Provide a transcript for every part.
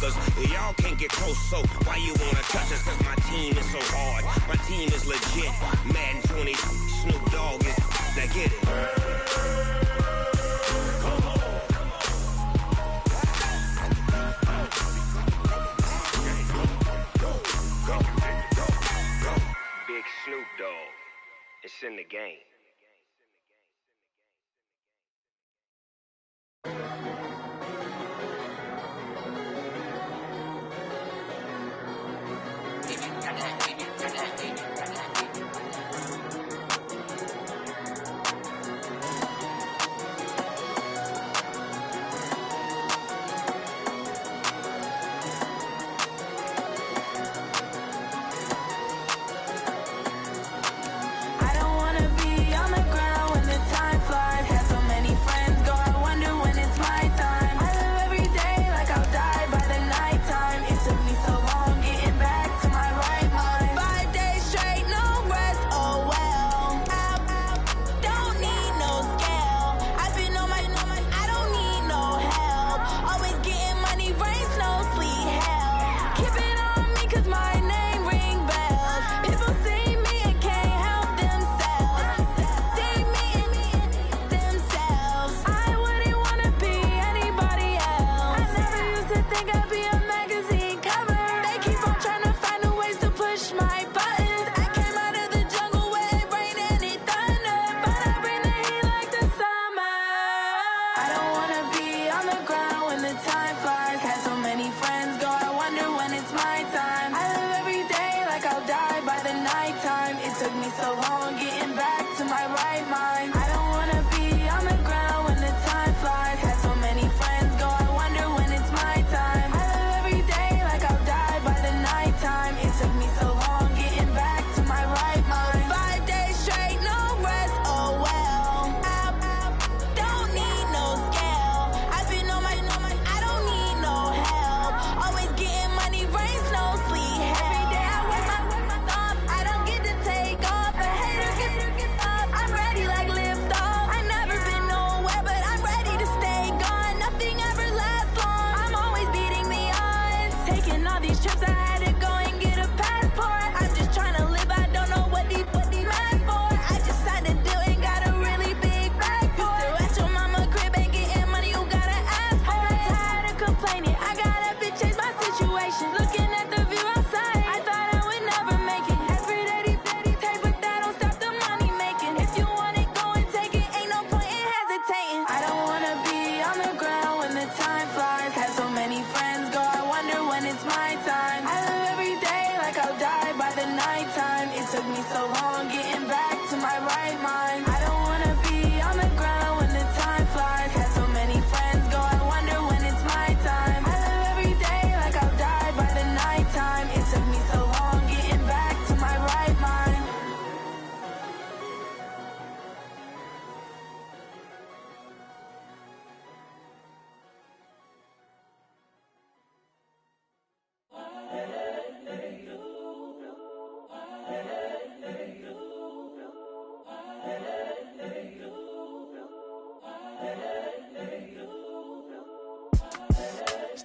niggas. Y'all can't get close, so why you wanna touch us? Cause my team is so hard. My team is legit. Madden 20, Snoop Dogg is. Now get it. Come on. Go. Big Snoop Dogg. It's in the game.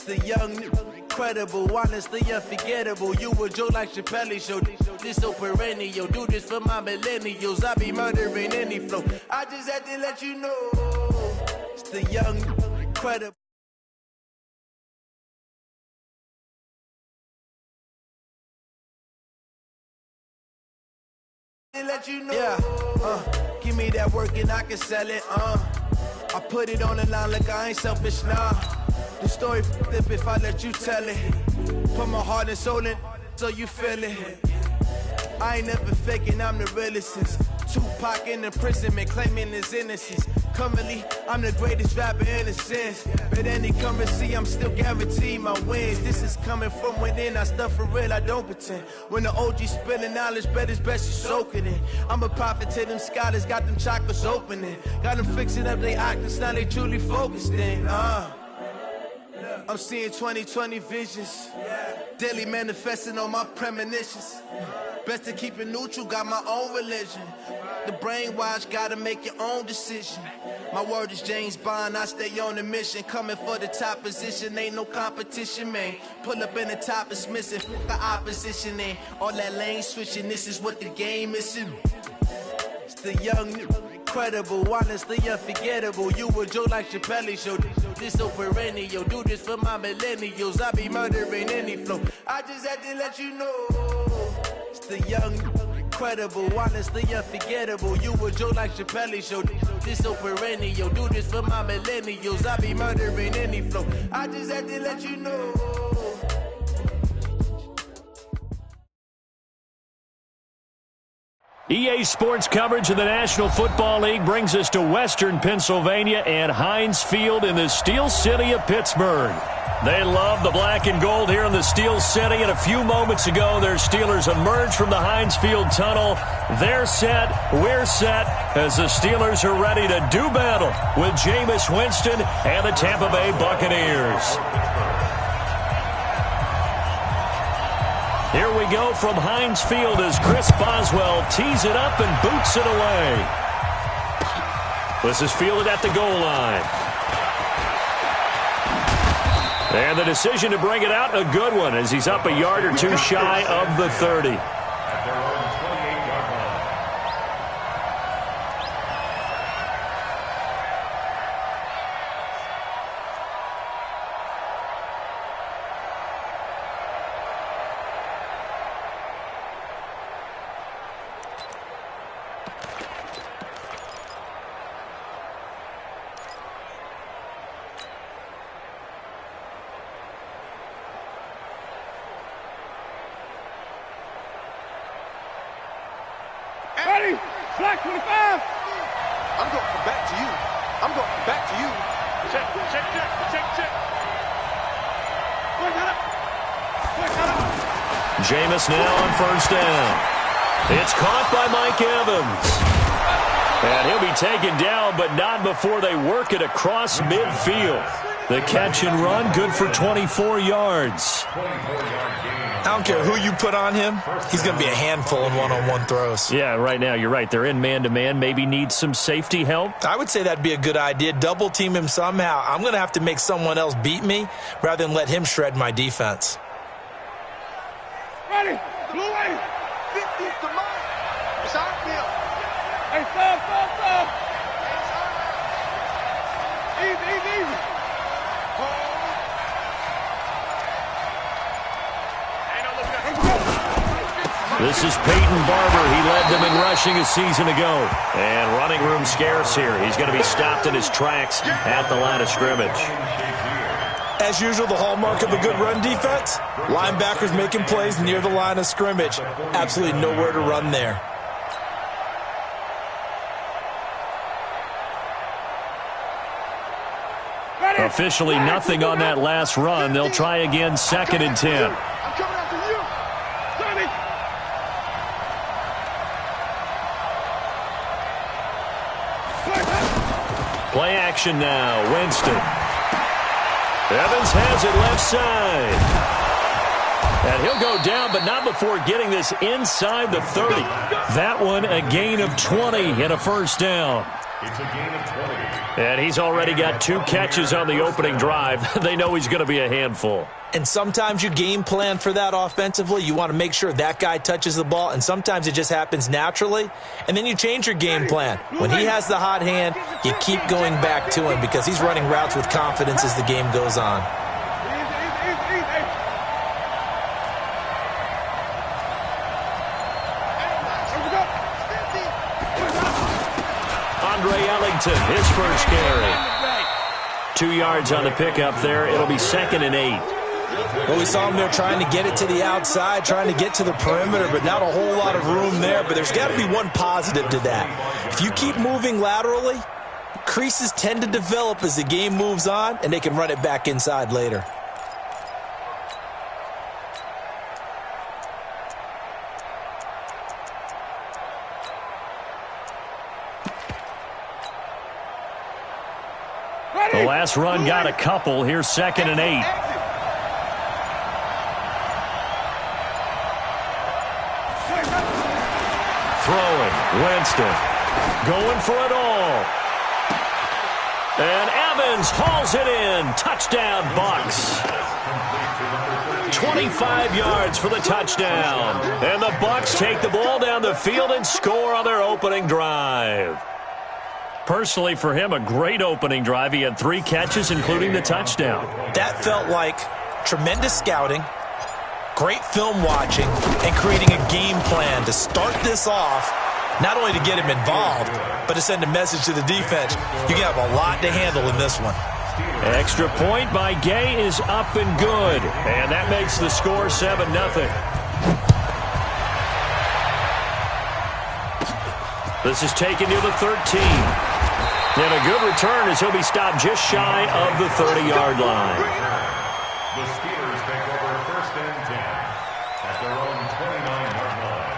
The young, incredible, honestly unforgettable. You a joke like Chappelle Show. This so perennial. Do this for my millennials. I be murdering any flow. I just had to let you know. It's the young, incredible. Let you know. Yeah, give me that work and I can sell it. I put it on the line like I ain't selfish, nah. The story flip if I let you tell it. Put my heart and soul in so you feel it. I ain't never faking, I'm the realest since Tupac in imprisonment, claiming his innocence. Currently, I'm the greatest rapper in a sense. But any currency, I'm still guaranteed my wins. This is coming from within, I stuff for real, I don't pretend. When the OG spilling knowledge, bet it's best you soak it in. I'm a prophet to them scholars, got them chakras opening. Got them fixing up they octaves, now they truly focused in. I'm seeing 2020 visions, daily manifesting on my premonitions. Best to keep it neutral, got my own religion. The brainwash, gotta make your own decision. My word is James Bond, I stay on a mission. Coming for the top position, ain't no competition, man. Pull up in the top, it's missing, the opposition, and all that lane switching, this is what the game is. It's the young, incredible, honestly unforgettable. You a joke like Chappelle show, this so perennial. Do this for my millennials, I be murdering any flow. I just had to let you know. It's the young, incredible, honestly unforgettable. You a joke like Chappelle show, this so perennial. Do this for my millennials, I be murdering any flow. I just had to let you know. EA Sports coverage of the National Football League brings us to Western Pennsylvania and Heinz Field in the Steel City of Pittsburgh. They love the black and gold here in the Steel City, and a few moments ago, their Steelers emerged from the Heinz Field tunnel. They're set, we're set, as the Steelers are ready to do battle with Jameis Winston and the Tampa Bay Buccaneers. Here we go from Heinz Field as Chris Boswell tees it up and boots it away. This is fielded at the goal line. And the decision to bring it out, a good one, as he's up a yard or two shy of the 30. Black 25. I'm going to come back to you. I'm going to come back to you. Check. Jameis now on first down. It's caught by Mike Evans. And he'll be taken down, but not before they work it across midfield. The catch and run, good for 24 yards. I don't care who you put on him. He's going to be a handful in one-on-one throws. Yeah, right now, you're right. They're in man-to-man. Maybe need some safety help. I would say that'd be a good idea. Double team him somehow. I'm going to have to make someone else beat me rather than let him shred my defense. Ready. Blue way. 50 to mine. It's our field. Hey, stop. Easy. This is Peyton Barber. He led them in rushing a season ago. And running room scarce here. He's going to be stopped in his tracks at the line of scrimmage. As usual, the hallmark of a good run defense, linebackers making plays near the line of scrimmage. Absolutely nowhere to run there. Officially nothing on that last run. They'll try again, 2nd and 10. Play action now. Winston. Evans has it left side. And he'll go down, but not before getting this inside the 30. That one, a gain of 20 and a first down. It's a gain of 20. And he's already got 2 catches on the opening drive. They know he's going to be a handful. And sometimes you game plan for that offensively. You want to make sure that guy touches the ball, and sometimes it just happens naturally. And then you change your game plan. When he has the hot hand, you keep going back to him because he's running routes with confidence as the game goes on. Ellington, his first carry. 2 yards on the pickup there. It'll be 2nd and 8. Well, we saw him there trying to get it to the outside, trying to get to the perimeter, but not a whole lot of room there. But there's got to be one positive to that. If you keep moving laterally, creases tend to develop as the game moves on, and they can run it back inside later. The last run got a couple. Here's 2nd and 8. Winston going for it all. And Evans hauls it in. Touchdown, Bucs. 25 yards for the touchdown. And the Bucs take the ball down the field and score on their opening drive. Personally, for him, a great opening drive. He had 3 catches, including the touchdown. That felt like tremendous scouting, great film watching, and creating a game plan to start this off, not only to get him involved, but to send a message to the defense. You have a lot to handle in this one. Extra point by Gay is up and good. And that makes the score 7-0. This is taken near the 13. And a good return as he'll be stopped just shy of the 30-yard line. The Steelers take over 1st and 10 at their own 29-yard line.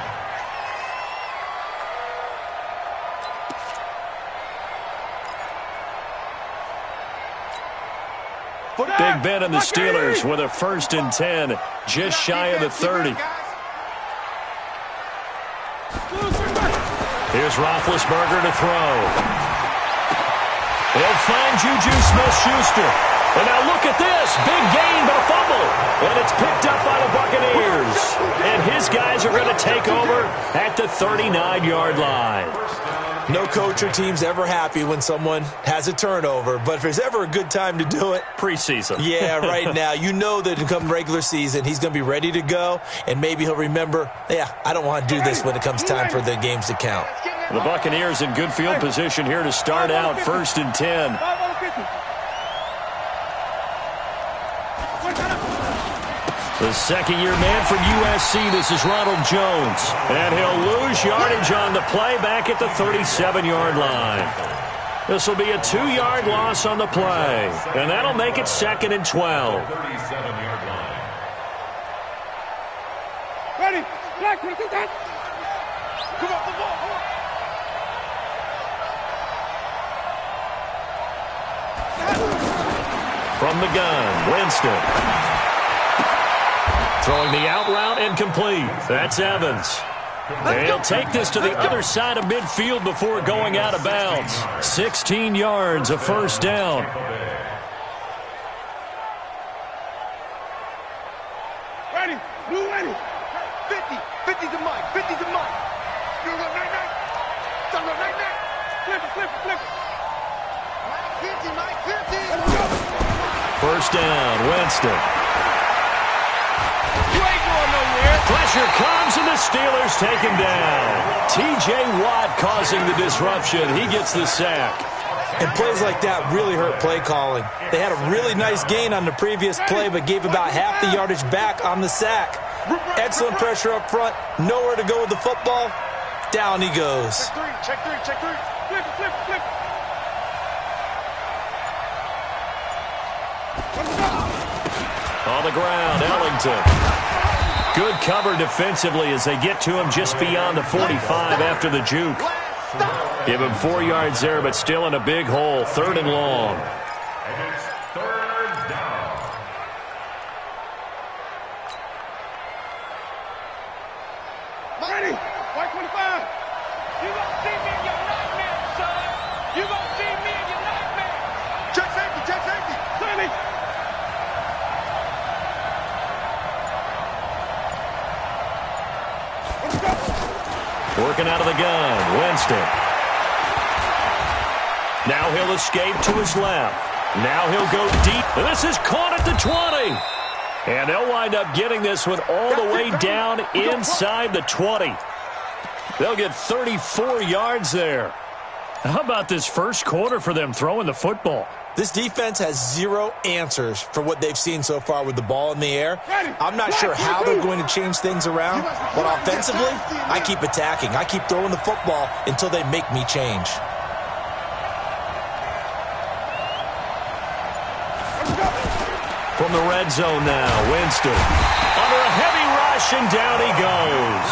Big Ben and the Steelers with a 1st and 10, just shy of the 30. Here's Roethlisberger to throw. He'll find Juju Smith-Schuster. And now look at this. Big gain, but a fumble. And it's picked up by the Buccaneers. And his guys are going to take over at the 39-yard line. No coach or team's ever happy when someone has a turnover, but if there's ever a good time to do it, preseason. Yeah, right now. You know that come regular season, he's going to be ready to go, and maybe he'll remember, yeah, I don't want to do this when it comes time for the games to count. The Buccaneers in good field position here to start out 1st and 10. The second-year man for USC, this is Ronald Jones. And he'll lose yardage on the play back at the 37-yard line. This will be a 2-yard loss on the play. And that'll make it 2nd and 12. 37-yard line. Ready? Black, come on, the ball. From the gun, Winston. Throwing the out route and complete. That's Evans. And he'll take this to the other side of midfield before going out of bounds. 16 yards, a 1st down. Ready? Blue ready. 50. 50's a Mike. 50's a Mike. You run right now. Run right now. Flip it, flip it, flip it. 50, Mike. 50. Let's go. 1st down, Winston. You ain't going nowhere. Pressure comes, and the Steelers take him down. T.J. Watt causing the disruption. He gets the sack. And plays like that really hurt play calling. They had a really nice gain on the previous play, but gave about half the yardage back on the sack. Excellent pressure up front. Nowhere to go with the football. Down he goes. Check three, check three. Flip it, flip it, flip it. On the ground, Ellington. Good cover defensively as they get to him just beyond the 45 after the juke. Give him 4 yards there, but still in a big hole. 3rd and long. And it's 3rd down. Ready? White 25. You gonna see me in your nightmare, son. You gonna see me in your nightmare. Check safety, check safety. Clearly. Working out of the gun, Winston. Now he'll escape to his left. Now he'll go deep. This is caught at the 20. And they'll wind up getting this one all the way down inside the 20. They'll get 34 yards there. How about this first quarter for them throwing the football? This defense has 0 answers for what they've seen so far with the ball in the air. I'm not sure how they're going to change things around, but offensively, I keep attacking. I keep throwing the football until they make me change. From the red zone now, Winston. Under a heavy rush, and down he goes.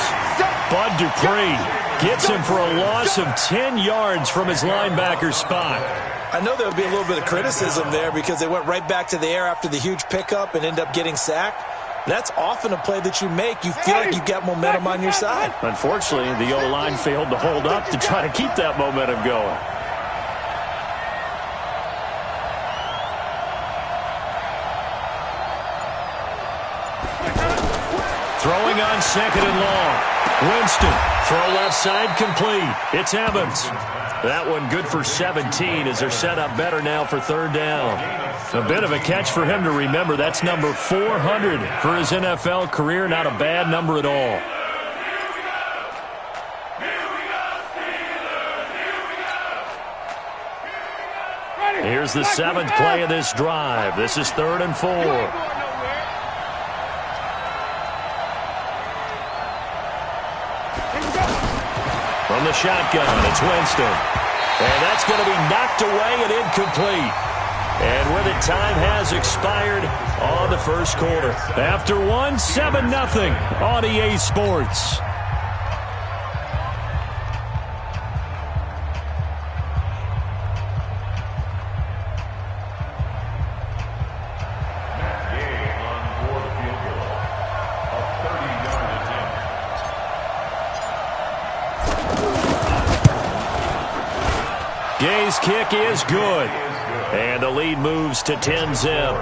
Bud Dupree gets him for a loss of 10 yards from his linebacker spot. I know there'll be a little bit of criticism there because they went right back to the air after the huge pickup and ended up getting sacked. That's often a play that you make. You feel like you've got momentum on your side. Unfortunately, the O-line failed to hold up to try to keep that momentum going. Throwing on second and long. Winston, throw left side, complete. It's Evans. That one good for 17 as they're set up better now for third down. A bit of a catch for him to remember. That's number 400 for his NFL career. Not a bad number at all. Here's the 7th play of this drive. This is 3rd and 4. From the shotgun, it's Winston. And that's going to be knocked away and incomplete. And with it, time has expired on the first quarter. After one, 7-0 on EA Sports. Gay's kick is good. And the lead moves to 10-zip.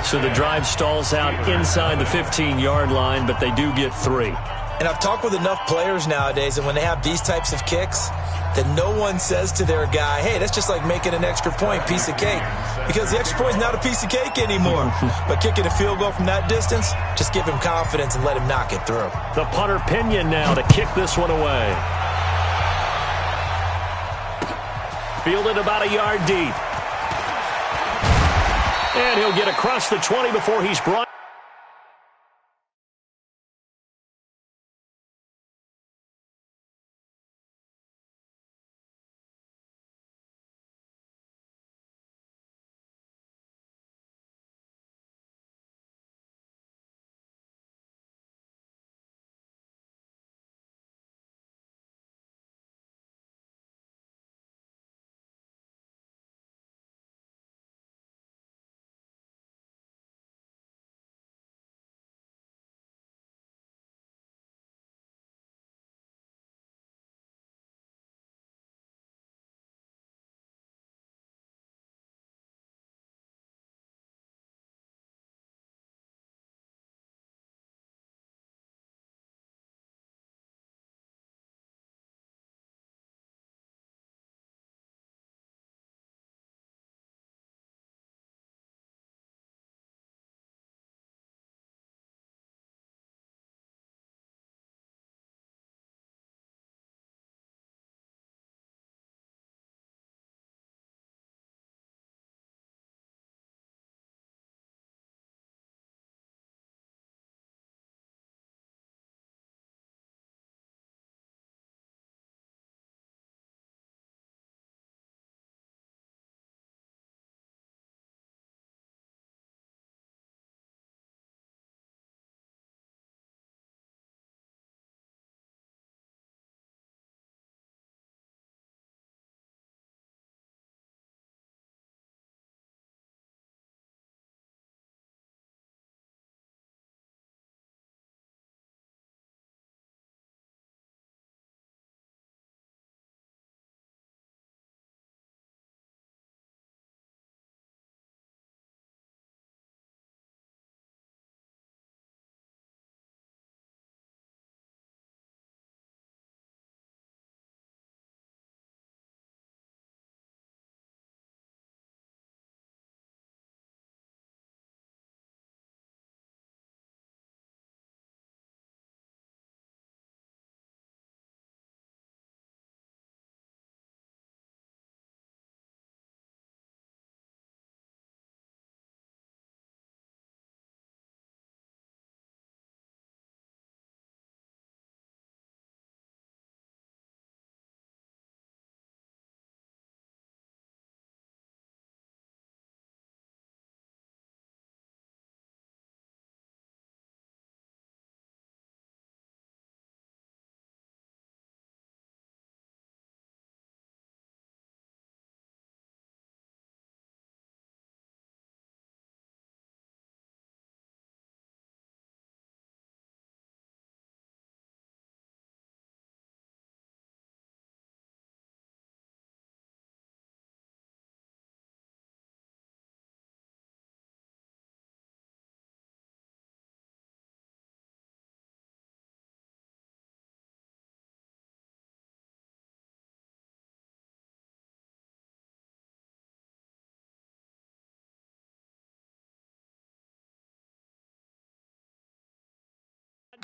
So the drive stalls out inside the 15-yard line, but they do get 3. And I've talked with enough players nowadays, and when they have these types of kicks, that no one says to their guy, hey, that's just like making an extra point, piece of cake. Because the extra point is not a piece of cake anymore. But kicking a field goal from that distance, just give him confidence and let him knock it through. The punter Pinion now to kick this one away. Fielded about a yard deep. And he'll get across the 20 before he's brought.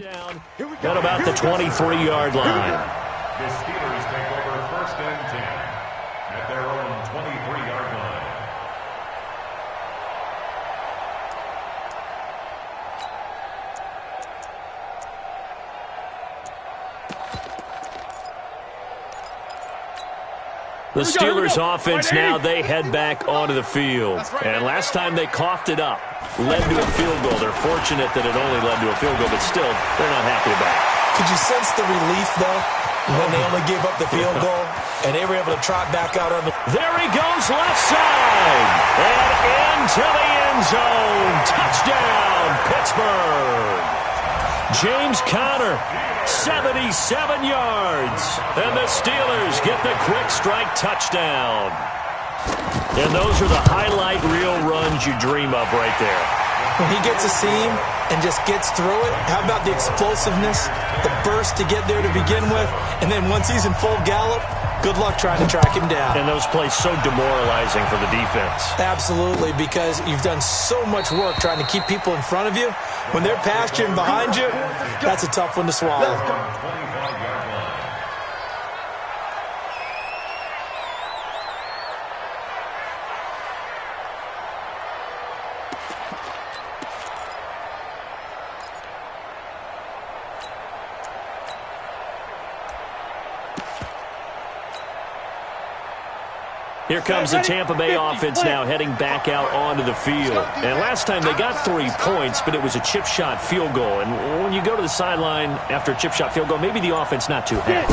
Down at about the 23-yard line. The Steelers take over first and 10 at their own 23-yard line. The Steelers offense now, they head back onto the field. And last time they coughed it up, led to a field goal. They're fortunate that it only led to a field goal, but still, they're not happy about it. Could you sense the relief, though, when they only gave up the field goal and they were able to trot back out on the... There he goes, left side, and into the end zone. Touchdown, Pittsburgh. James Conner, 77 yards. And the Steelers get the quick strike touchdown. And those are the highlight reel runs you dream of right there. When he gets a seam and just gets through it, how about the explosiveness, the burst to get there to begin with, and then once he's in full gallop, good luck trying to track him down. And those plays so demoralizing for the defense. Absolutely, because you've done so much work trying to keep people in front of you. When they're past you and behind you, that's a tough one to swallow. Here comes the Tampa Bay offense now heading back out onto the field. And last time they got 3 points, but it was a chip shot field goal. And when you go to the sideline after a chip shot field goal, maybe the offense not too happy.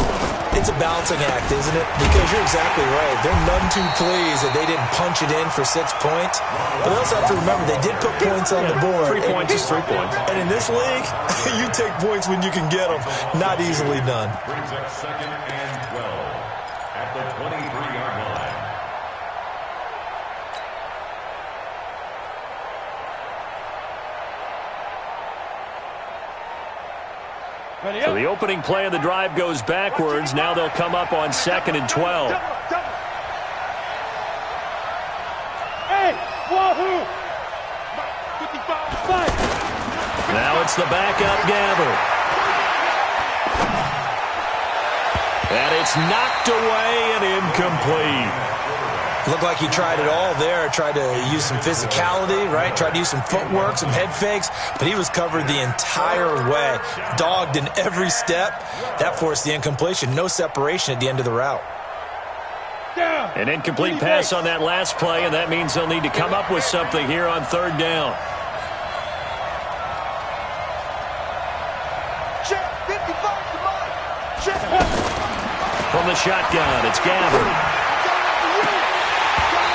It's a balancing act, isn't it? Because you're exactly right. They're none too pleased that they didn't punch it in for 6 points. But they also have to remember they did put points on the board. 3 points is 3 points. And in this league, you take points when you can get them. Not easily done. Brings up second and 12 at the 23-yard line. So the opening play of the drive goes backwards. Now they'll come up on 2nd and 12. Hey, wahoo! 55. Now it's the backup Gabbert. And it's knocked away and incomplete. Looked like he tried it all there. Tried to use some physicality, right? Tried to use some footwork, some head fakes, but he was covered the entire way. Dogged in every step. That forced the incompletion. No separation at the end of the route. An incomplete pass on that last play, and that means they'll need to come up with something here on 3rd down. Check 55 to mine. Check. From the shotgun, it's Gabbert.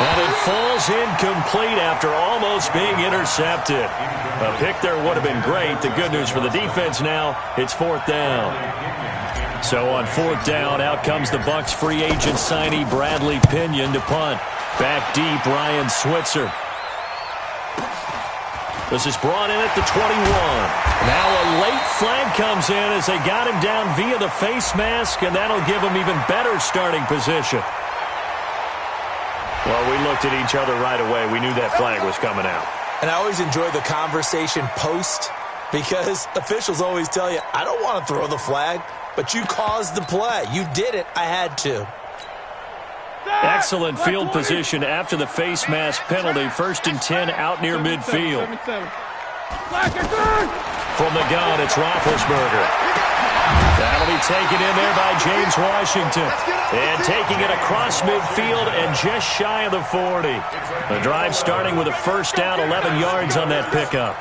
And it falls incomplete after almost being intercepted. A pick there would have been great. The good news for the defense now, it's 4th down. So on 4th down, out comes the Bucs free agent signee Bradley Pinion to punt. Back deep, Ryan Switzer. This is brought in at the 21. Now a late flag comes in as they got him down via the face mask, and that'll give him even better starting position. Well, we looked at each other right away. We knew that flag was coming out. And I always enjoy the conversation post because officials always tell you, I don't want to throw the flag, but you caused the play. You did it. I had to. Excellent field position after the face mask penalty. 1st and 10 out near midfield. From the gun, it's Roethlisberger. That'll be taken in there by James Washington. And taking it across midfield and just shy of the 40. The drive starting with a 1st down, 11 yards on that pickup.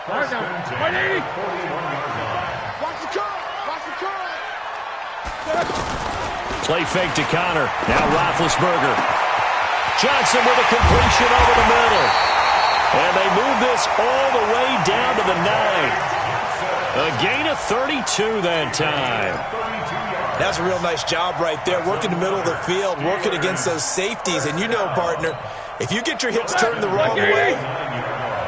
Watch the curl. Watch the curl. Play fake to Conner. Now Roethlisberger. Johnson with a completion over the middle. And they move this all the way down to the 9. A gain of 32 that time. That's a real nice job right there. Working the middle of the field, working against those safeties. And you know, partner, if you get your hips turned the wrong way,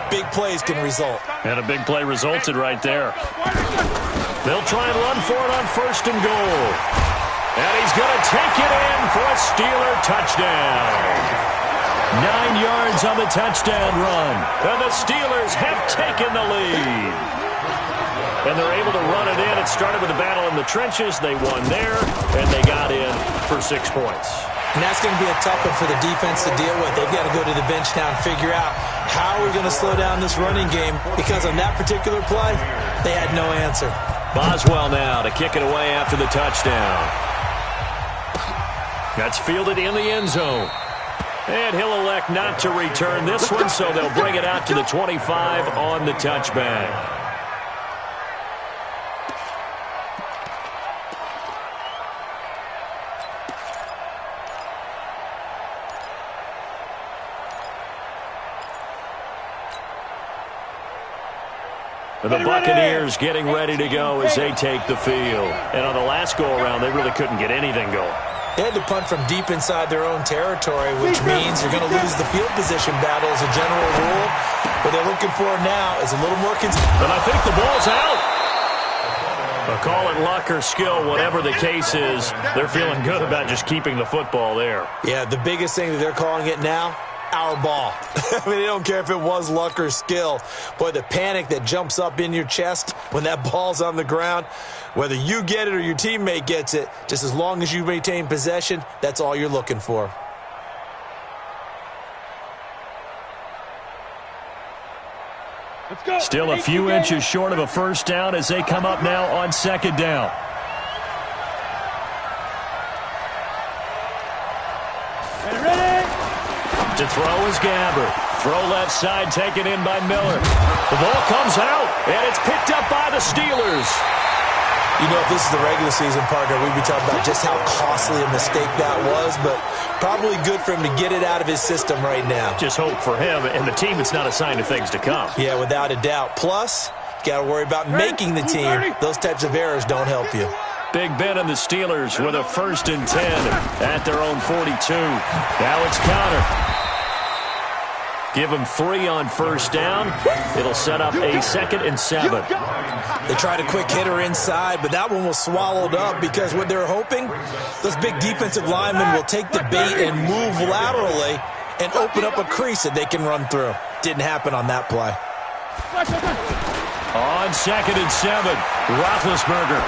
big plays can result. And a big play resulted right there. They'll try and run for it on 1st and goal. And he's going to take it in for a Steeler touchdown. 9 yards on the touchdown run. And the Steelers have taken the lead. And they're able to run it in. It started with a battle in the trenches. They won there, and they got in for 6 points. And that's going to be a tough one for the defense to deal with. They've got to go to the bench now and figure out how we're going to slow down this running game, because on that particular play, they had no answer. Boswell now to kick it away after the touchdown. That's fielded in the end zone. And he'll elect not to return this one, so they'll bring it out to the 25 on the touchback. The Buccaneers getting ready to go as they take the field. And on the last go-around, they really couldn't get anything going. They had to punt from deep inside their own territory, which means you're going to lose the field position battle as a general rule. What they're looking for now is a little more consistent. And I think the ball's out. But call it luck or skill, whatever the case is, they're feeling good about just keeping the football there. Yeah, the biggest thing that they're calling it now, our ball. I mean, they don't care if it was luck or skill. Boy, the panic that jumps up in your chest when that ball's on the ground, whether you get it or your teammate gets it, just as long as you maintain possession, that's all you're looking for. Let's go. Still a few inches short of a first down as they come up now on second down. To throw is Gabbert. Throw left side, taken in by Miller. The ball comes out, and it's picked up by the Steelers. You know, if this is the regular season, partner, we'd be talking about just how costly a mistake that was, but probably good for him to get it out of his system right now. Just hope for him and the team it's not a sign of things to come. Yeah, without a doubt. Plus, got to worry about making the team. Those types of errors don't help you. Big Ben and the Steelers with a 1st and 10 at their own 42. Now it's Conner. Give them 3 on first down. It'll set up a 2nd and 7. They tried a quick hitter inside, but that one was swallowed up because what they're hoping, those big defensive linemen will take the bait and move laterally and open up a crease that they can run through. Didn't happen on that play. On 2nd and 7, Roethlisberger.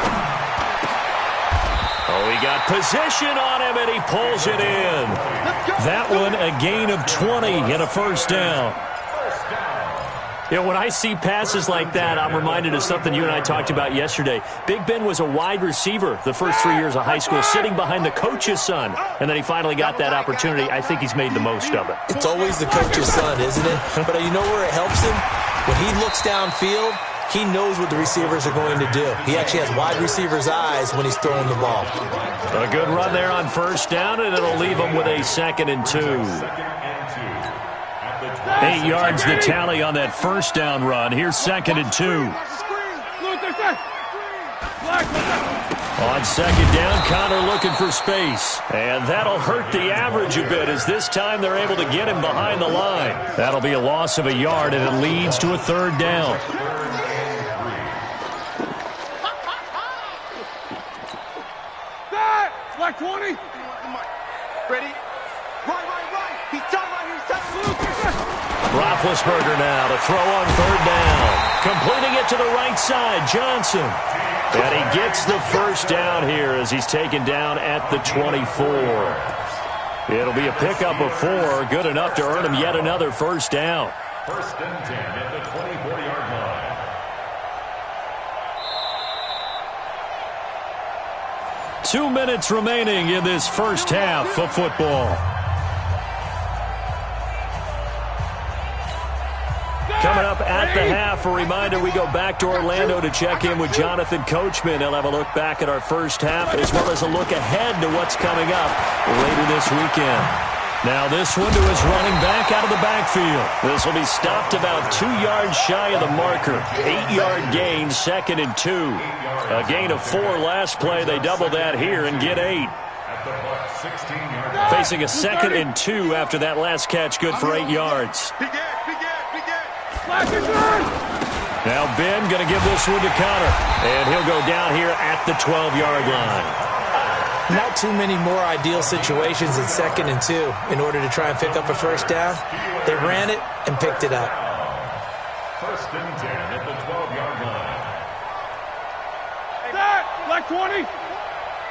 Oh, he got position on him, and he pulls it in. That one, a gain of 20 and a first down. You know, when I see passes like that, I'm reminded of something you and I talked about yesterday. Big Ben was a wide receiver the first 3 years of high school, sitting behind the coach's son, and then he finally got that opportunity. I think he's made the most of it. It's always the coach's son, isn't it? But you know where it helps him? When he looks downfield, he knows what the receivers are going to do. He actually has wide receivers' eyes when he's throwing the ball. A good run there on first down, and it'll leave him with a 2nd and 2. 8 yards the tally on that first down run. Here's 2nd and 2. On second down, Conner looking for space. And that'll hurt the average a bit as this time they're able to get him behind the line. That'll be a loss of a yard, and it leads to a 3rd down. Black 20. Ready? Right. He's done right here. He's done. Roethlisberger now to throw on 3rd down. Completing it to the right side, Johnson. And he gets the first down here as he's taken down at the 24. It'll be a pickup of 4, good enough to earn him yet another first down. 1st and 10 at the 24-yard line. 2 minutes remaining in this first half of football. Coming up at the half, a reminder, we go back to Orlando to check in with Jonathan Coachman. He'll have a look back at our first half as well as a look ahead to what's coming up later this weekend. Now this one to his running back out of the backfield. This will be stopped about 2 yards shy of the marker. 8-yard gain, 2nd and 2. A gain of 4 last play. They double that here and get 8. Facing a 2nd and 2 after that last catch, good for 8 yards. Now Ben going to give this one to Conner. And he'll go down here at the 12-yard line. Not too many more ideal situations in 2nd and 2 in order to try and pick up a first down. They ran it and picked it up. 1st and 10 at the 12-yard line. Like 20.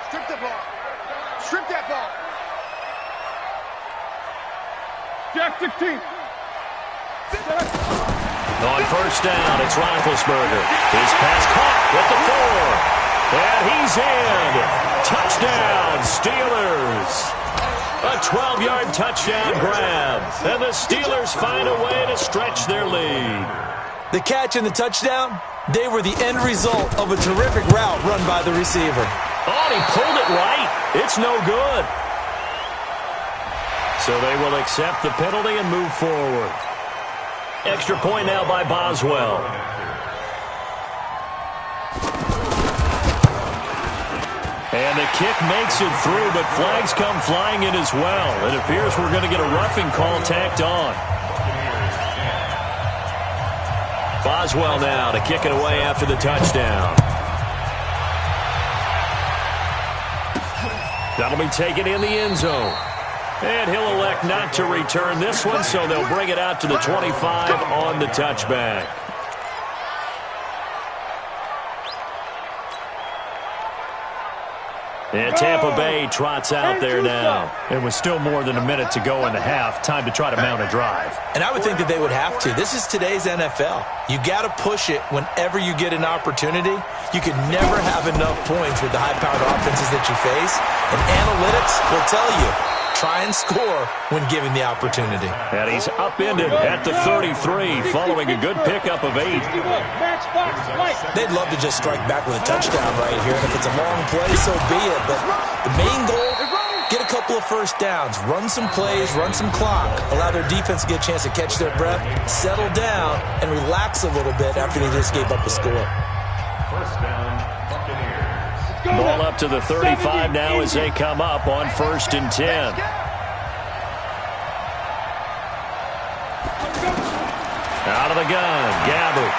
Strip the ball. Strip that ball. Jack 16. On 1st down, it's Roethlisberger. His pass caught with the 4. And he's in. Touchdown, Steelers. A 12-yard touchdown grab. And the Steelers find a way to stretch their lead. The catch and the touchdown, they were the end result of a terrific route run by the receiver. Oh, he pulled it right. It's no good. So they will accept the penalty and move forward. Extra point now by Boswell. And the kick makes it through, but flags come flying in as well. It appears we're going to get a roughing call tacked on. Boswell now to kick it away after the touchdown. That'll be taken in the end zone. And he'll elect not to return this one, so they'll bring it out to the 25 on the touchback. And Tampa Bay trots out there now. It was still more than a minute to go in the half. Time to try to mount a drive. And I would think that they would have to. This is today's NFL. You got to push it whenever you get an opportunity. You can never have enough points with the high-powered offenses that you face. And analytics will tell you, try and score when given the opportunity. And he's upended at the 33 following a good pickup of 8. They'd love to just strike back with a touchdown right here. And if it's a long play, so be it. But the main goal, get a couple of first downs, run some plays, run some clock, allow their defense to get a chance to catch their breath, settle down, and relax a little bit after they just gave up a score. 1st down, Buccaneers. Ball up to the 35 now as they come up on 1st and 10. Out of the gun, Gabbert.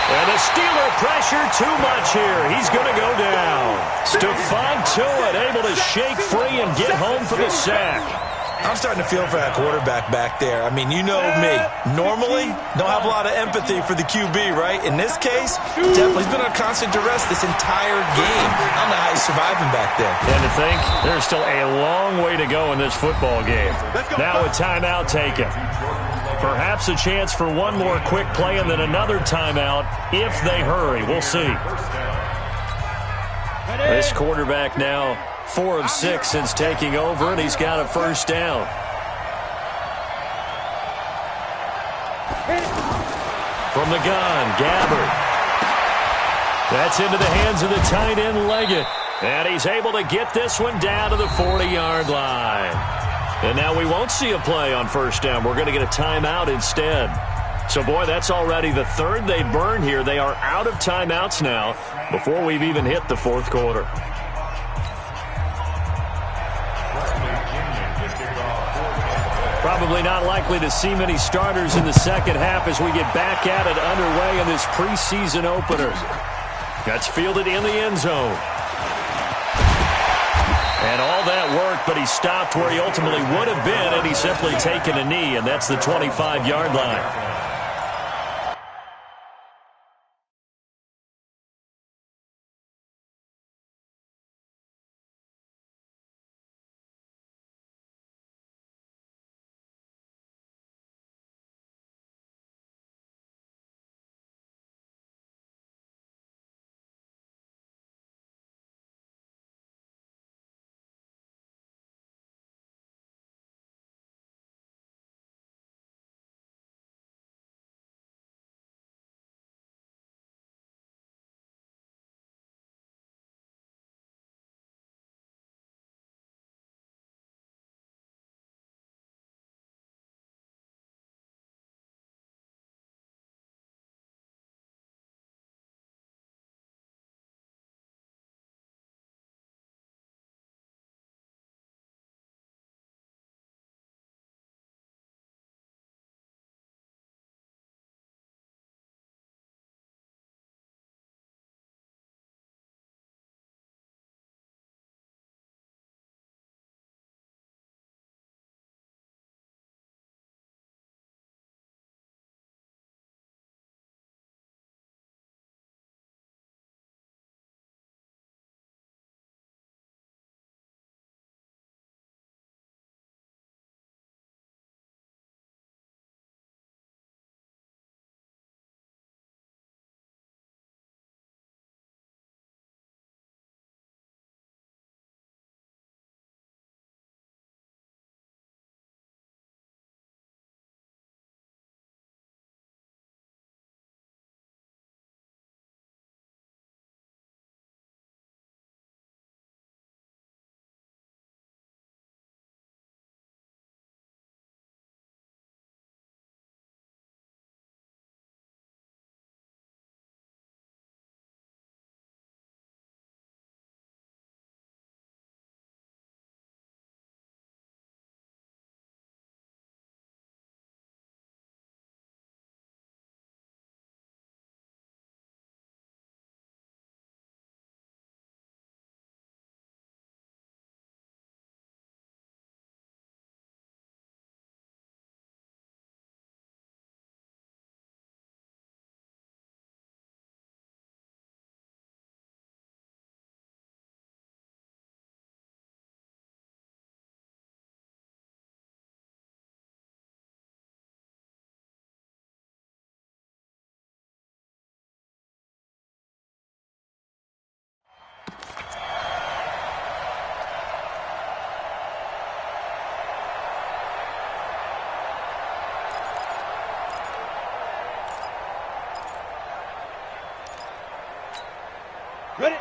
And the Steeler pressure too much here. He's going to go down. Stephon Tuitt able to shake free and get home for the sack. I'm starting to feel for that quarterback back there. I mean, you know me. Normally, don't have a lot of empathy for the QB, right? In this case, definitely he's been under constant duress this entire game. I don't know how he's surviving back there. And to think, there's still a long way to go in this football game. Now a timeout taken. Perhaps a chance for one more quick play and then another timeout if they hurry. We'll see. This quarterback now 4 of 6 since taking over, and he's got a first down. From the gun, Gabbert. That's into the hands of the tight end, Leggett. And he's able to get this one down to the 40-yard line. And now we won't see a play on first down. We're going to get a timeout instead. So, boy, that's already the third they've burned here. They are out of timeouts now before we've even hit the 4th quarter. Probably not likely to see many starters in the second half as we get back at it underway in this preseason opener. That's fielded in the end zone. And all that work, but he stopped where he ultimately would have been, and he's simply taken a knee, and that's the 25-yard line.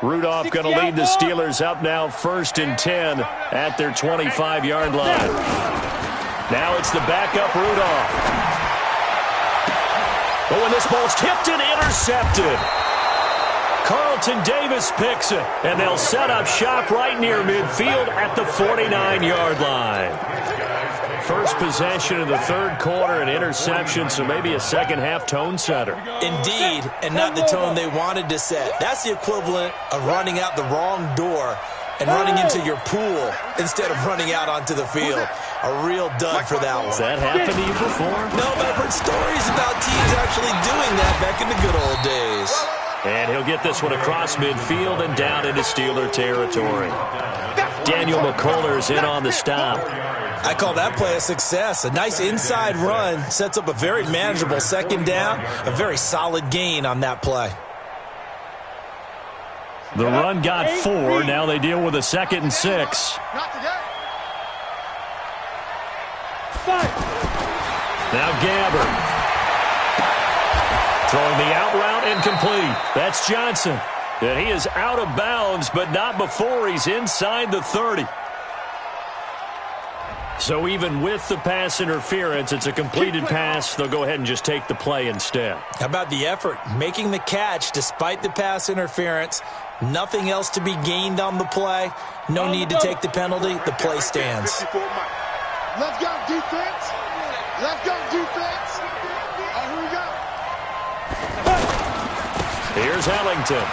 Rudolph going to lead the Steelers up now 1st and 10 at their 25-yard line. Now it's the backup Rudolph. Oh, and this ball's tipped and intercepted. Carlton Davis picks it, and they'll set up shop right near midfield at the 49-yard line. First possession of the third quarter, an interception, so maybe a second-half tone setter. Indeed, and not the tone they wanted to set. That's the equivalent of running out the wrong door and running into your pool instead of running out onto the field. A real dud for that one. Has that happened to you before? No, but I've heard stories about teams actually doing that back in the good old days. And he'll get this one across midfield and down into Steeler territory. Daniel McCullers in on the stop. I call that play a success. A nice inside run sets up a very manageable second down. A very solid gain on that play. The run got 4. Now they deal with a 2nd and 6. Now Gabbard. Throwing the out route incomplete. That's Johnson. And he is out of bounds, but not before he's inside the 30. So even with the pass interference, it's a completed pass. They'll go ahead and just take the play instead. How about the effort? Making the catch despite the pass interference. Nothing else to be gained on the play. No need to take the penalty. The play stands. Let's go, defense. Let's go, defense. Here we go. Here's Ellington.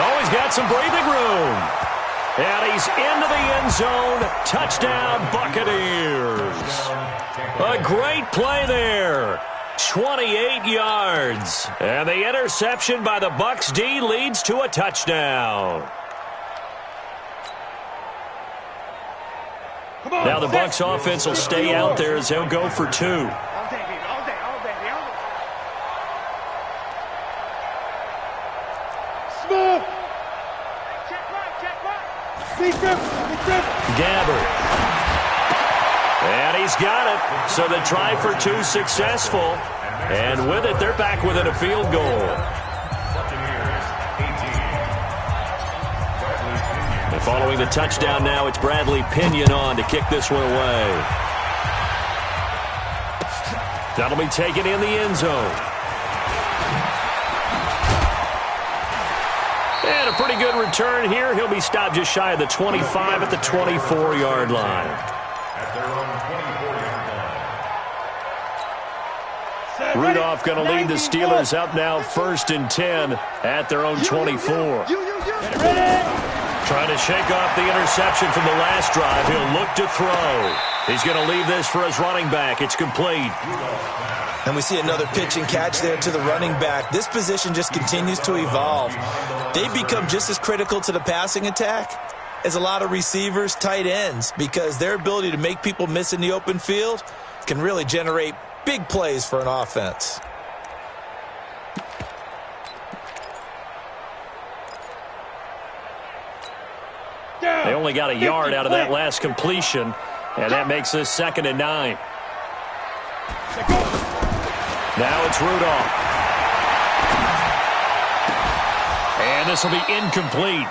Oh, he's got some breathing room. And he's into the end zone. Touchdown, Buccaneers. A great play there. 28 yards. And the interception by the Bucs D leads to a touchdown. Now the Bucs offense will stay out there as they'll go for 2. Gabbard. And he's got it. So the try for 2 successful. And with it, they're back within a field goal. And following the touchdown now, it's Bradley Pinion on to kick this one away. That'll be taken in the end zone. And a pretty good return here. He'll be stopped just shy of the 25 at the 24-yard line. At their own 24-yard line. Rudolph going to lead the Steelers up now 1st and 10 at their own 24. Trying to shake off the interception from the last drive. He'll look to throw. He's going to leave this for his running back. It's complete. And we see another pitch and catch there to the running back. This position just continues to evolve. They become just as critical to the passing attack as a lot of receivers, tight ends, because their ability to make people miss in the open field can really generate big plays for an offense. They only got a yard out of that last completion, and that makes this 2nd and 9. Now it's Rudolph. And this will be incomplete.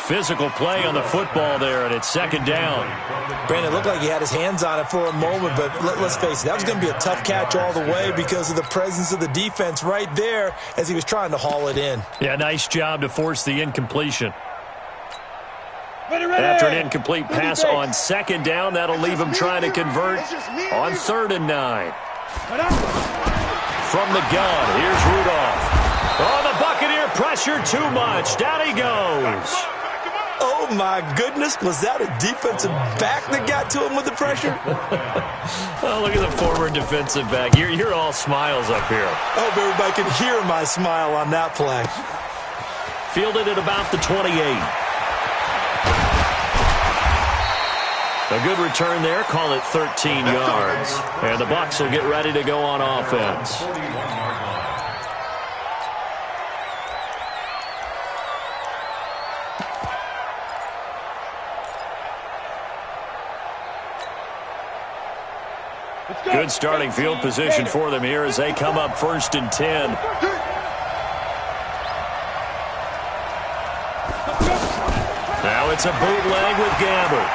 Physical play on the football there, and it's 2nd down. Brandon, it looked like he had his hands on it for a moment, but let's face it, that was going to be a tough catch all the way because of the presence of the defense right there as he was trying to haul it in. Yeah, nice job to force the incompletion. After an incomplete pass on 2nd down, that'll leave him trying to convert on 3rd and 9. From the gun, here's Rudolph. Oh, the Buccaneer pressure too much. Down he goes. Oh, my goodness. Was that a defensive back that got to him with the pressure? Oh, look at the former defensive back. You're all smiles up here. I hope everybody can hear my smile on that play. Fielded at about the 28. A good return there. Call it 13 yards. And the Bucs will get ready to go on offense. Good starting field position for them here as they come up 1st and 10. Now it's a bootleg with Gabbert.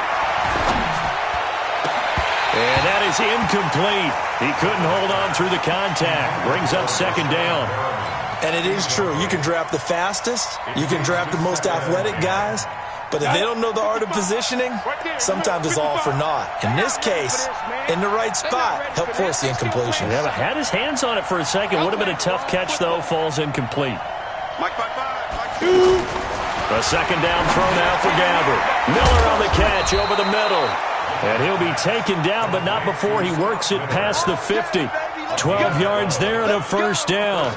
And that is incomplete. He couldn't hold on through the contact. Brings up second down. And it is true. You can draft the fastest. You can draft the most athletic guys. But if they don't know the art of positioning, sometimes it's all for naught. In this case, in the right spot, helped force the incompletion. Yeah, but had his hands on it for a second. Would have been a tough catch, though. Falls incomplete. A second down throw now for Gabbert. Miller on the catch over the middle. And he'll be taken down, but not before he works it past the 50. 12 yards there and a first down.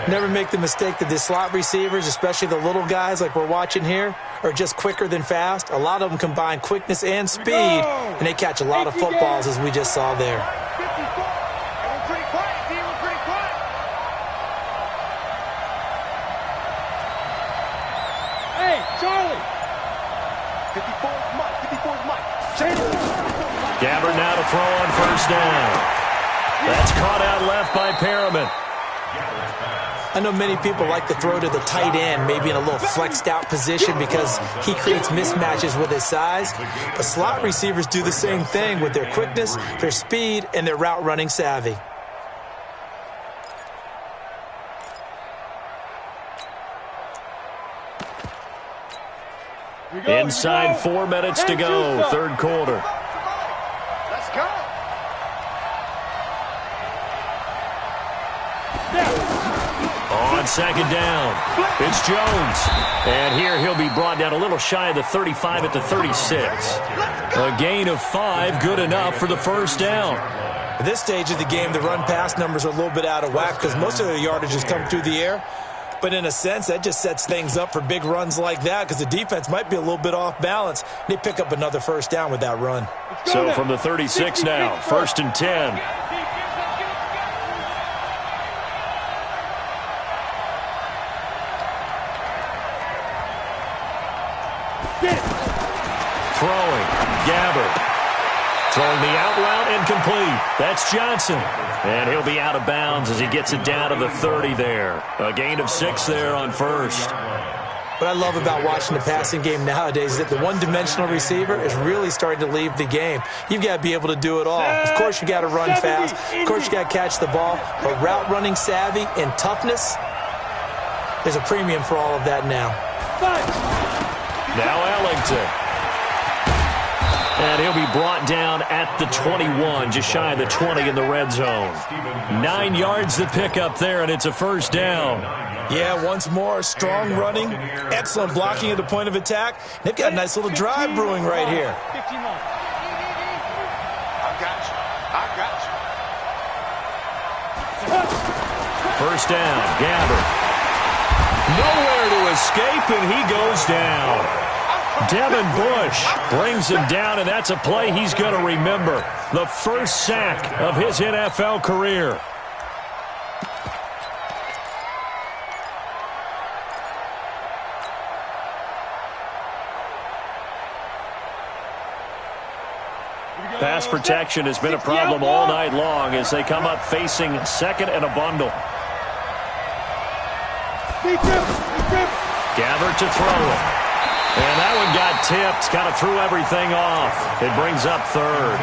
Never make the mistake that the slot receivers, especially the little guys like we're watching here, are just quicker than fast. A lot of them combine quickness and speed, and they catch a lot of footballs, as we just saw there. Hey, Charlie! 54's Mike. 54's Mike. Gabbert now to throw on first down. That's caught out left by Perriman. I know many people like to throw to the tight end, maybe in a little flexed out position because he creates mismatches with his size. But slot receivers do the same thing with their quickness, their speed, and their route running savvy. Inside 4 minutes to go, third quarter. Let's go! On second down, it's Jones. And here he'll be brought down a little shy of the 35 at the 36. A gain of 5, good enough for the first down. At this stage of the game, the run-pass numbers are a little bit out of whack because most of the yardage has come through the air. But in a sense, that just sets things up for big runs like that because the defense might be a little bit off balance. They pick up another first down with that run. So from the 36 now, first and 10. Throwing, Gabbert. Throwing the out route incomplete. That's Johnson. And he'll be out of bounds as he gets it down to the 30 there. A gain of 6 there on first. What I love about watching the passing game nowadays is that the one-dimensional receiver is really starting to leave the game. You've got to be able to do it all. Of course, you got to run fast. Of course, you got to catch the ball. But route running savvy and toughness, there's a premium for all of that now. Now Ellington. And he'll be brought down at the 21, just shy of the 20 in the red zone. 9 yards to pick up there, and it's a first down. Yeah, once more, strong running, excellent blocking at the point of attack. They've got a nice little drive brewing right here. I got you. First down, Gabbert. Nowhere to escape, and he goes down. Devin Bush brings him down, and that's a play he's going to remember. The first sack of his NFL career. Pass protection has been a problem all night long as they come up facing second and a bundle. Gabbert to throw it. And that one got tipped, kind of threw everything off. It brings up third.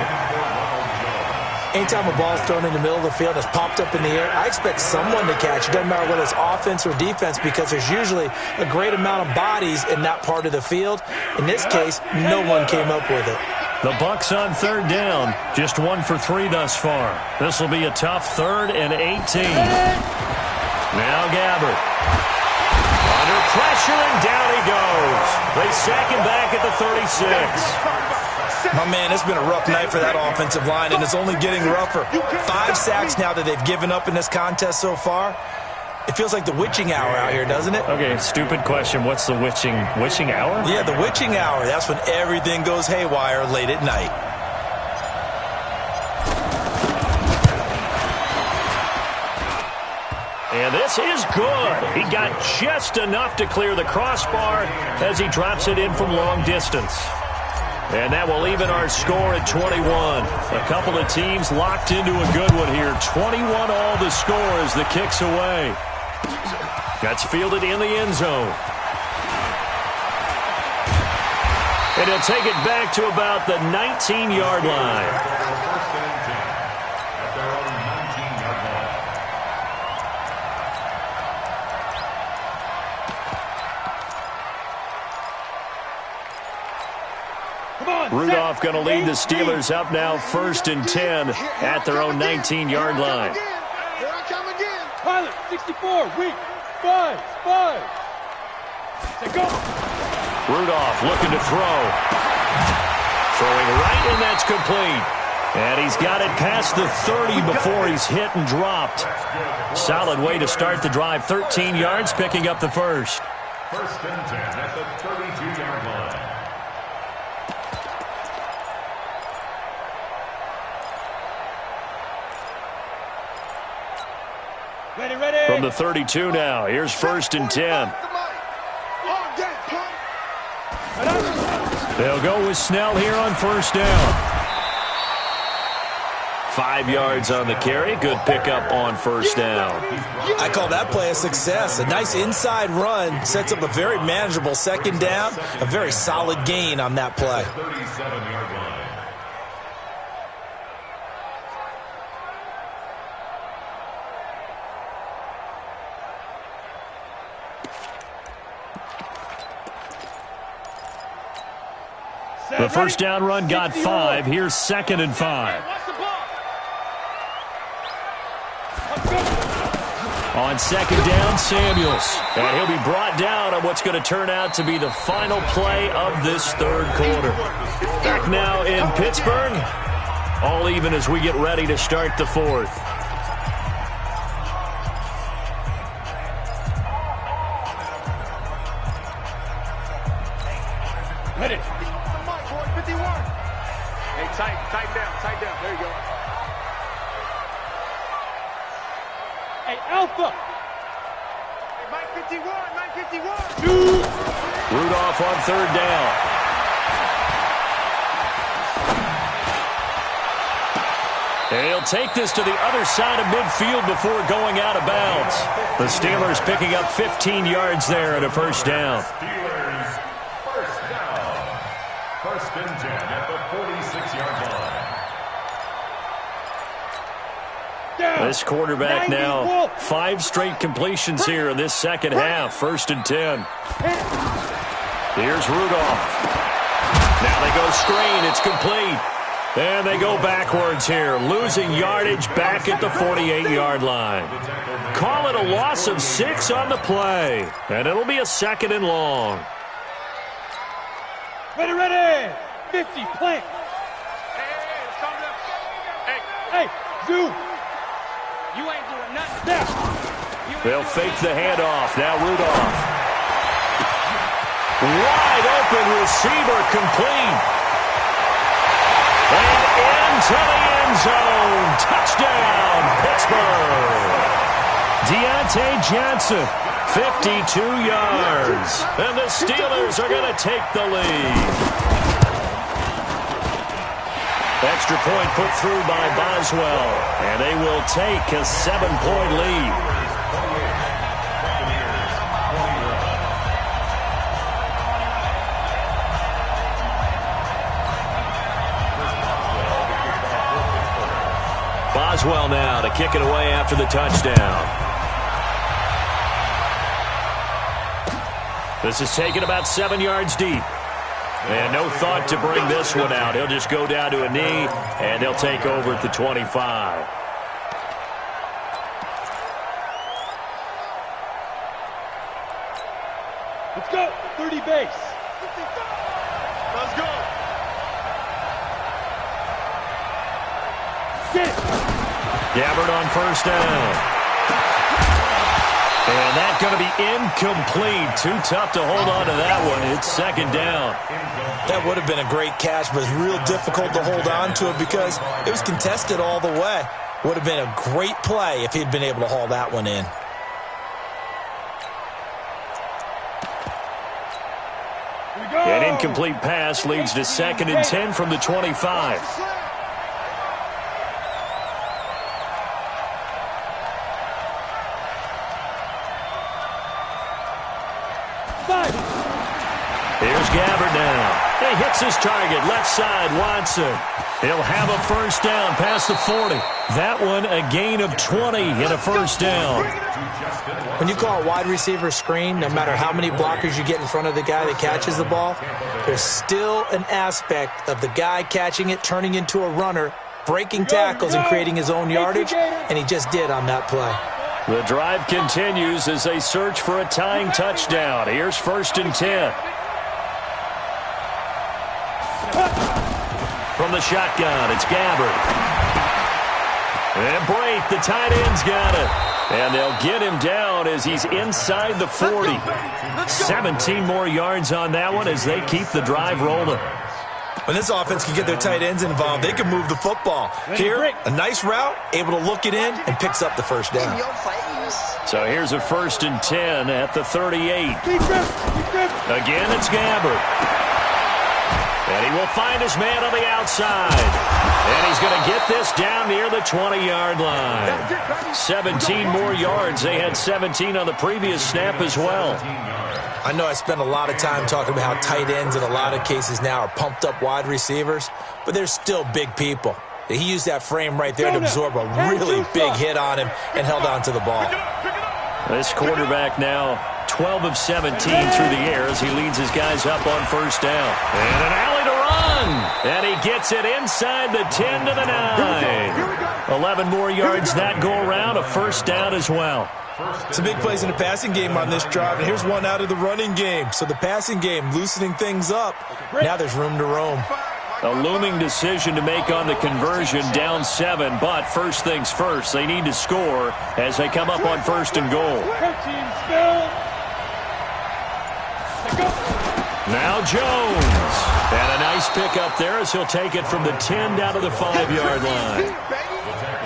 Anytime a ball's thrown in the middle of the field and it's popped up in the air, I expect someone to catch. It doesn't matter whether it's offense or defense because there's usually a great amount of bodies in that part of the field. In this case, no one came up with it. The Bucs on third down, just 1 for 3 thus far. This will be a tough 3rd and 18. Now Gabbert. Under pressure, and down he goes. They sack him back at the 36. My man, it's been a rough night for that offensive line, and it's only getting rougher. 5 sacks now that they've given up in this contest so far. It feels like the witching hour out here, doesn't it? Okay, stupid question. What's the witching hour? Yeah, the witching hour. That's when everything goes haywire late at night. And this is good. He got just enough to clear the crossbar as he drops it in from long distance. And that will even our score at 21. A couple of teams locked into a good one here. 21 all the score as the kick's away. That's fielded in the end zone. And he'll take it back to about the 19-yard line. First and 10 at their own 19-yard line. Rudolph going to lead the Steelers up now, 1st and 10 at their own 19-yard line. Here I come again. Pilot, 64, weak, 5. Say go. Rudolph looking to throw. Throwing right, and that's complete. And he's got it past the 30 before he's hit and dropped. Solid way to start the drive. 13 yards, picking up the first. 1st and 10 at the 32-yard line. Ready. From the 32 now, here's 1st and 10. They'll go with Snell here on 1st down. 5 yards on the carry. Good pickup on 1st down. I call that play a success. A nice inside run sets up a very manageable 2nd down. A very solid gain on that play. 37-yard line. The 1st down run got 5. Here's 2nd and 5. On 2nd down, Samuels. And he'll be brought down on what's going to turn out to be the final play of this 3rd quarter. Back now in Pittsburgh. All even as we get ready to start the 4th. Ready. Hey, tighten down. There you go. Hey, Alpha. Hey, Mike 51. Rudolph on 3rd down. And he'll take this to the other side of midfield before going out of bounds. The Steelers picking up 15 yards there at a 1st down. Steelers, 1st down. 1st and 10 at the 46-yard line. This quarterback now, 5 straight completions here in this 2nd half. 1st and 10. Here's Rudolph. Now they go screen. It's complete. And they go backwards here, losing yardage back at the 48-yard line. Call it a loss of 6 on the play. And it'll be a 2nd and long. Ready. 50, plant. Hey, Zoo. You ain't doing nothing. Now. They'll fake the handoff. Now Rudolph. Wide open receiver, complete. And into the end zone. Touchdown, Pittsburgh. Deontay Johnson, 52 yards. And the Steelers are going to take the lead. Extra point put through by Boswell. And they will take a 7-point lead. Boswell now to kick it away after the touchdown. This is taken about 7 yards deep. And no thought to bring this one out. He'll just go down to a knee, and they'll take over at the 25. Let's go. 30 base. Let's go. Get it. Gabbard on 1st down. And that's going to be incomplete. Too tough to hold on to that one. It's 2nd down. That would have been a great catch, but it's real difficult to hold on to it because it was contested all the way. Would have been a great play if he'd been able to haul that one in. An incomplete pass leads to 2nd and 10 from the 25. Here's Gabbard now. He hits his target, left side, Watson. He'll have a first down past the 40. That one a gain of 20 and a first down. When you call a wide receiver screen, no matter how many blockers you get in front of the guy that catches the ball, there's still an aspect of the guy catching it, turning into a runner, breaking tackles and creating his own yardage, and he just did on that play. The drive continues as they search for a tying touchdown. Here's 1st and 10. From the shotgun, it's Gabbert. And Brate, the tight end's got it. And they'll get him down as he's inside the 40. 17 more yards on that one as they keep the drive rolling. When this offense can get their tight ends involved, they can move the football. Here, a nice route, able to look it in, and picks up the first down. So here's a 1st and 10 at the 38. Again, it's Gabbert. And he will find his man on the outside. And he's going to get this down near the 20-yard line. 17 more yards. They had 17 on the previous snap as well. I know I spend a lot of time talking about how tight ends in a lot of cases now are pumped up wide receivers, but they're still big people. He used that frame right there to absorb a really big hit on him and held on to the ball. This quarterback now 12 of 17 through the air as he leads his guys up on first down. And an alley to run. And he gets it inside the 10 to the 9. 11 more yards that go around, a first down as well. Some big plays in the passing game on this drive, and here's one out of the running game. So the passing game loosening things up. Now there's room to roam. A looming decision to make on the conversion, down 7. But first things first, they need to score as they come up on 1st and goal. Now Jones. And a nice pickup there as he'll take it from the 10 down to the 5-yard line.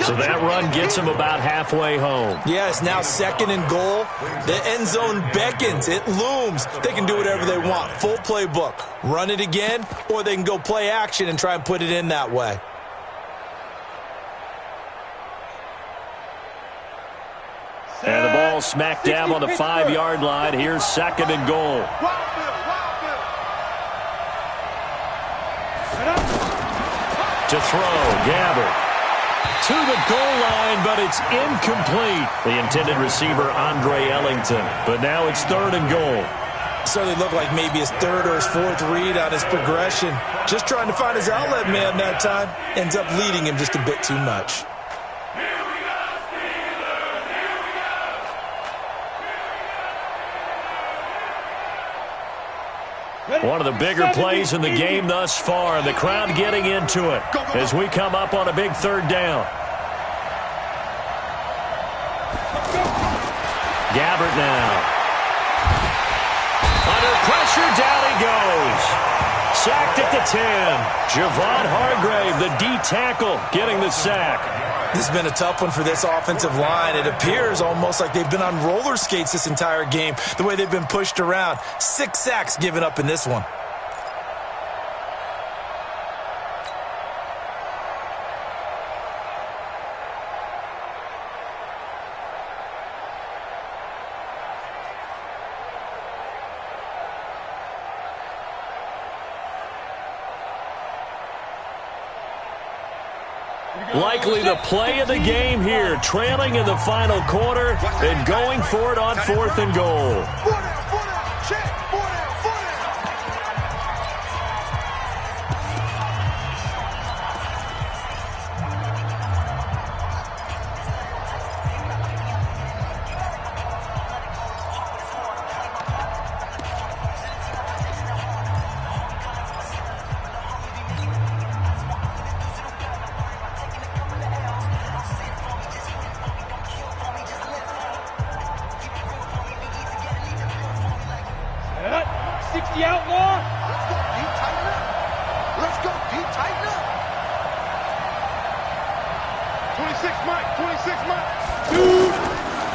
So that run gets him about halfway home. Yeah, it's now 2nd and goal. The end zone beckons. It looms. They can do whatever they want. Full playbook. Run it again, or they can go play action and try and put it in that way. And the ball smack dab on the 5-yard line. Here's 2nd and goal. To throw, Gabbert. To the goal line, but it's incomplete. The intended receiver, Andre Ellington. But now it's 3rd and goal. Certainly looked like maybe his 3rd or his 4th read on his progression. Just trying to find his outlet man that time. Ends up leading him just a bit too much. One of the bigger plays in the game thus far, and the crowd getting into it as we come up on a big 3rd down. Gabbert now. Under pressure, down he goes. Sacked at the 10. Javon Hargrave, the D tackle, getting the sack. This has been a tough one for this offensive line. It appears almost like they've been on roller skates this entire game, the way they've been pushed around. 6 sacks given up in this one. Likely the play of the game here, trailing in the final quarter and going for it on 4th and goal.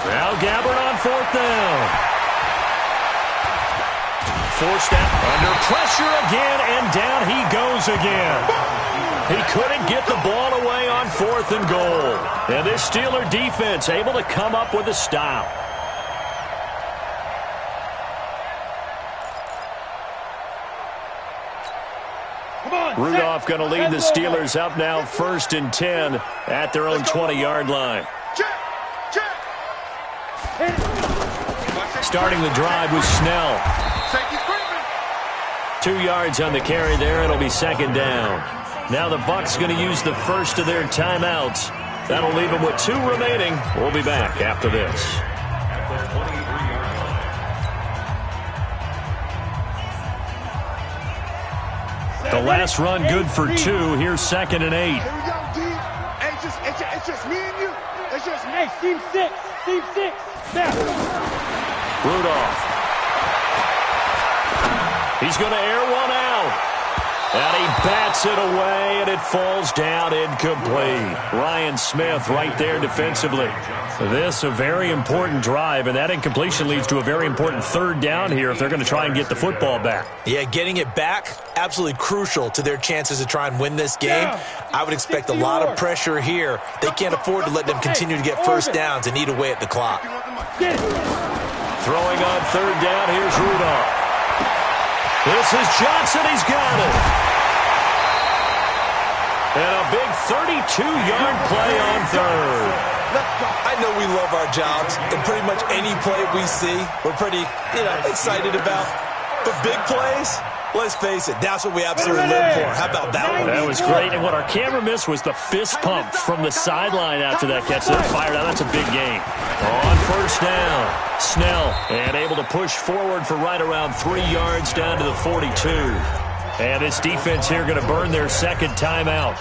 Now Gabbert on 4th down. Forced out under pressure again, and down he goes again. He couldn't get the ball away on 4th and goal. And this Steeler defense able to come up with a stop. Rudolph going to lead the Steelers up now 1st and 10 at their own 20-yard line. Starting the drive was Snell. 2 yards on the carry there. It'll be 2nd down. Now the Bucs going to use the first of their timeouts. That'll leave them with 2 remaining. We'll be back after this. The last run good for 2. Here's 2nd and 8. Here we go, D. Hey, it's just me and you. It's just me. Hey, team 6. Team 6. Now. Rudolph. He's going to air one out. And he bats it away, and it falls down incomplete. Ryan Smith right there defensively. This a very important drive, and that incompletion leads to a very important 3rd down here if they're going to try and get the football back. Yeah, getting it back, absolutely crucial to their chances to try and win this game. I would expect a lot of pressure here. They can't afford to let them continue to get first downs and eat away at the clock. Throwing on 3rd down, here's Rudolph. This is Johnson. He's got it. And a big 32-yard play on 3rd. I know we love our jobs, and pretty much any play we see, we're pretty, excited about. But big plays, let's face it, that's what we absolutely live for. How about that one? That was great. And what our camera missed was the fist pump from the sideline after that catch. That fired out. That's a big game. On 1st down, Snell, and able to push forward for right around 3 yards down to the 42. And this defense here going to burn their 2nd timeout.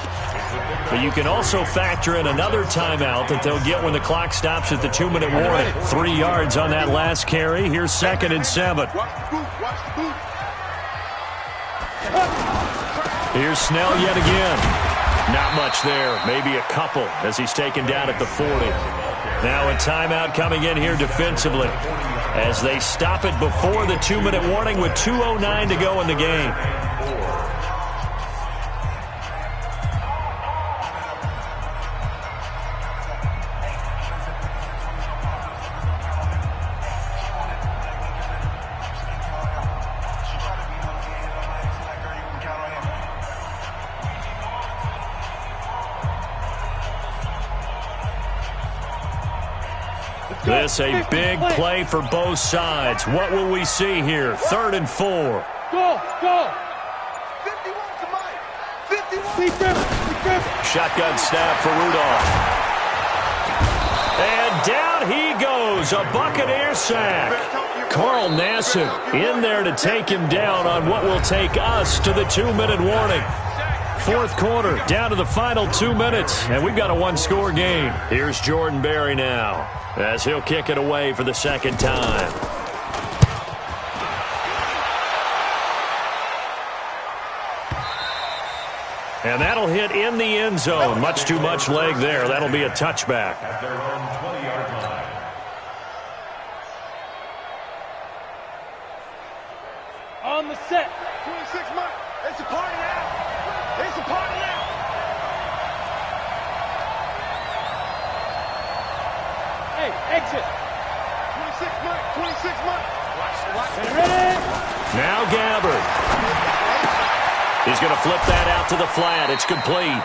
But you can also factor in another timeout that they'll get when the clock stops at the 2-minute warning. 3 yards on that last carry. Here's 2nd and 7. Here's Snell yet again. Not much there. Maybe a couple as he's taken down at the 40. Now a timeout coming in here defensively as they stop it before the 2-minute warning with 2:09 to go in the game. This a big play for both sides. What will we see here? 3rd and 4. Go. 51 to Mike. 51. Shotgun snap for Rudolph. And down he goes. A Buccaneer sack. Carl Nassib in there to take him down on what will take us to the 2-minute warning. 4th quarter, down to the final 2 minutes, and we've got a 1-score game. Here's Jordan Berry now, as he'll kick it away for the 2nd time. And that'll hit in the end zone. Much too much leg there. That'll be a touchback. At their own 20-yard line. On the set. 26 Mike. It's a party now. It's a party now. Hey, exit. 26 Mike. 26 Mike. Watch. Ready? Now Gabbard. He's going to flip that out to the flat. It's complete.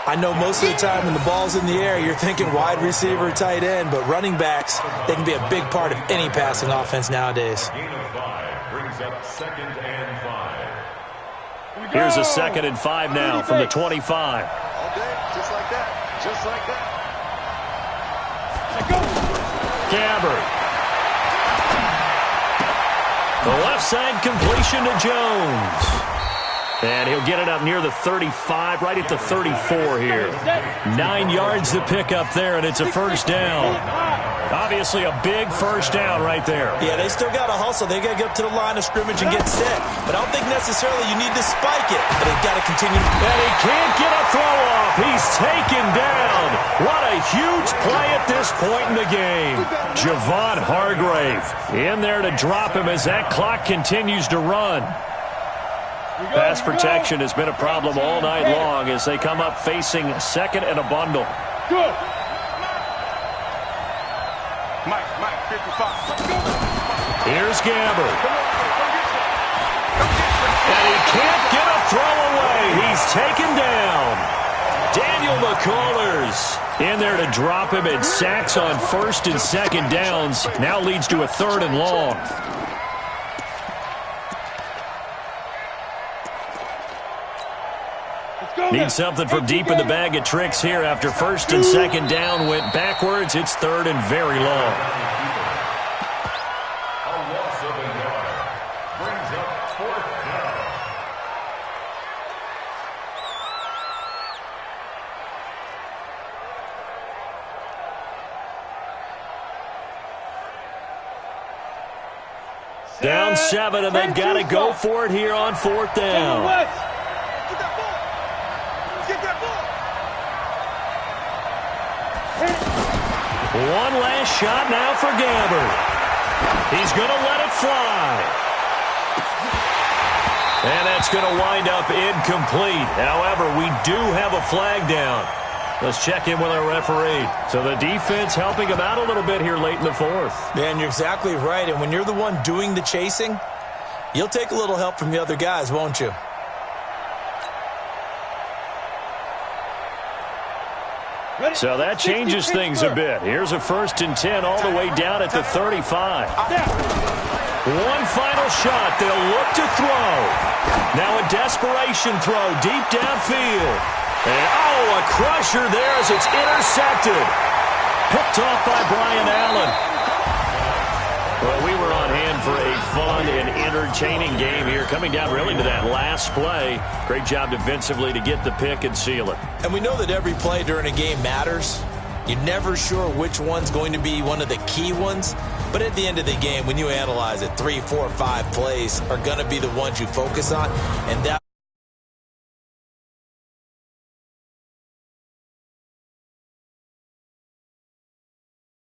I know most of the time when the ball's in the air, you're thinking wide receiver, tight end, but running backs, they can be a big part of any passing offense nowadays. Gain of 5 brings up 2nd and 5. Here's a 2nd and 5 now from the 25. All day, just like that. Just like that. Gabbard. The left side completion to Jones. And he'll get it up near the 35, right at the 34 here. 9 yards to pick up there, and it's a 1st down. Obviously a big 1st down right there. Yeah, they still got to hustle. They got to get up to the line of scrimmage and get set. But I don't think necessarily you need to spike it. But they've got to continue. And he can't get a throw off. He's taken down. What a huge play at this point in the game. Javon Hargrave in there to drop him as that clock continues to run. Pass protection has been a problem all night long as they come up facing 2nd and a bundle. Good. Mike, 55. Here's Gabbard. And he can't get a throw away. He's taken down. Daniel McCullers in there to drop him, and sacks on first and second downs. Now leads to a 3rd and long. Need something from deep in the bag of tricks here after first and second down went backwards. It's 3rd and very long. A loss of a yard brings up 4th down. Down 7, and they've got to go for it here on 4th down. One last shot now for Gabbard. He's going to let it fly. And that's going to wind up incomplete. However, we do have a flag down. Let's check in with our referee. So the defense helping him out a little bit here late in the 4th. Man, you're exactly right. And when you're the one doing the chasing, you'll take a little help from the other guys, won't you? So that changes things a bit. Here's a 1st and 10 all the way down at the 35. One final shot. They'll look to throw. Now a desperation throw deep downfield. And, a crusher there as it's intercepted. Picked off by Brian Allen. Well, we were on hand for a fun and entertaining game here. Coming down really to that last play. Great job defensively to get the pick and seal it. And we know that every play during a game matters. You're never sure which one's going to be one of the key ones. But at the end of the game, when you analyze it, 3, 4, 5 plays are going to be the ones you focus on. And that